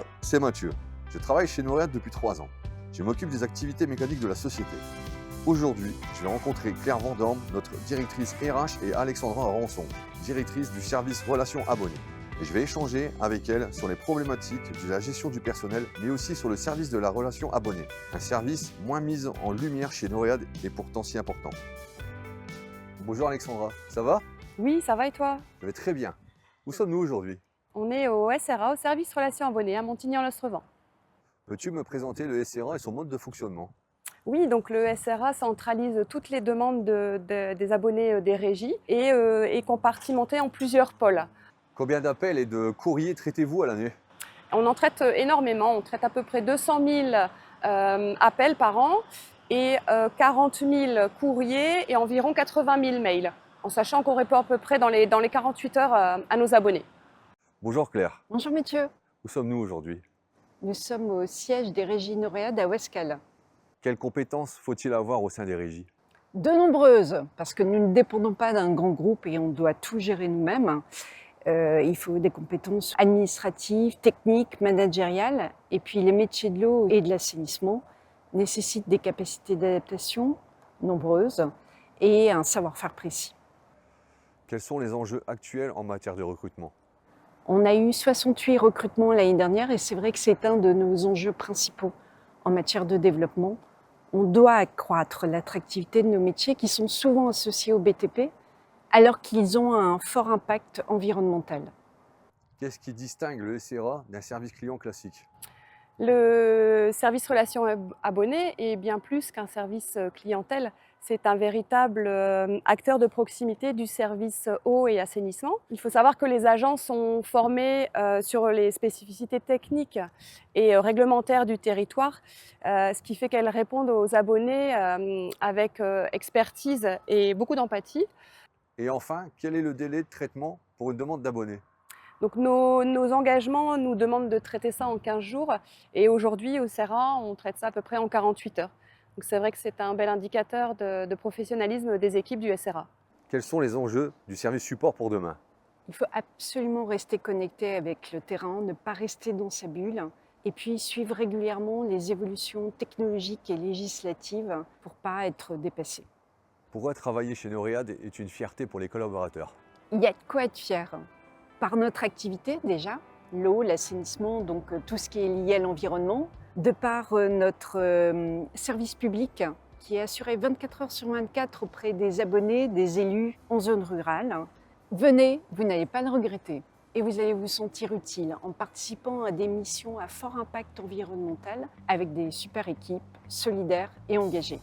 Moi, c'est Mathieu. Je travaille chez Noréade depuis 3 ans. Je m'occupe des activités mécaniques de la société. Aujourd'hui, je vais rencontrer Claire Vendorme, notre directrice RH, et Alexandra Rançon, directrice du service Relations Abonnés. Et je vais échanger avec elles sur les problématiques de la gestion du personnel, mais aussi sur le service de la relation abonnée. Un service moins mis en lumière chez Noréade et pourtant si important. Bonjour Alexandra, ça va? Oui, ça va et toi? Je vais très bien. Où sommes-nous aujourd'hui? On est au SRA, au service Relations Abonnés, à Montigny-en-Lostrevent. Peux-tu me présenter le SRA et son mode de fonctionnement? Oui, donc le SRA centralise toutes les demandes des abonnés des régies et est compartimenté en plusieurs pôles. Combien d'appels et de courriers traitez-vous à l'année? On en traite énormément, on traite à peu près 200 000 appels par an et 40 000 courriers et environ 80 000 mails, en sachant qu'on répond à peu près dans les 48 heures à nos abonnés. Bonjour Claire, Bonjour Mathieu, où sommes-nous aujourd'hui? nous sommes au siège des régies Noréade à Ouescal. Quelles compétences faut-il avoir au sein des régies? De nombreuses, parce que nous ne dépendons pas d'un grand groupe et on doit tout gérer nous-mêmes. Il faut des compétences administratives, techniques, managériales. Et puis les métiers de l'eau et de l'assainissement nécessitent des capacités d'adaptation nombreuses et un savoir-faire précis. Quels sont les enjeux actuels en matière de recrutement? On a eu 68 recrutements l'année dernière et c'est vrai que c'est un de nos enjeux principaux en matière de développement. On doit accroître l'attractivité de nos métiers qui sont souvent associés au BTP alors qu'ils ont un fort impact environnemental. Qu'est-ce qui distingue le SRA d'un service client classique? Le service Relations Abonnés est bien plus qu'un service clientèle. C'est un véritable acteur de proximité du service eau et assainissement. Il faut savoir que les agents sont formés sur les spécificités techniques et réglementaires du territoire, ce qui fait qu'elles répondent aux abonnés avec expertise et beaucoup d'empathie. Et enfin, quel est le délai de traitement pour une demande d'abonné? Donc nos engagements nous demandent de traiter ça en 15 jours et aujourd'hui au SERA, on traite ça à peu près en 48 heures. Donc c'est vrai que c'est un bel indicateur de professionnalisme des équipes du SRA. Quels sont les enjeux du service support pour demain? Il faut absolument rester connecté avec le terrain, ne pas rester dans sa bulle et puis suivre régulièrement les évolutions technologiques et législatives pour ne pas être dépassé. Pourquoi travailler chez Noréade est une fierté pour les collaborateurs? Il y a de quoi être fier. Par notre activité déjà, l'eau, l'assainissement, donc tout ce qui est lié à l'environnement, de par notre service public qui est assuré 24 heures sur 24 auprès des abonnés, des élus en zone rurale. Venez, vous n'allez pas le regretter et vous allez vous sentir utile en participant à des missions à fort impact environnemental avec des super équipes solidaires et engagées.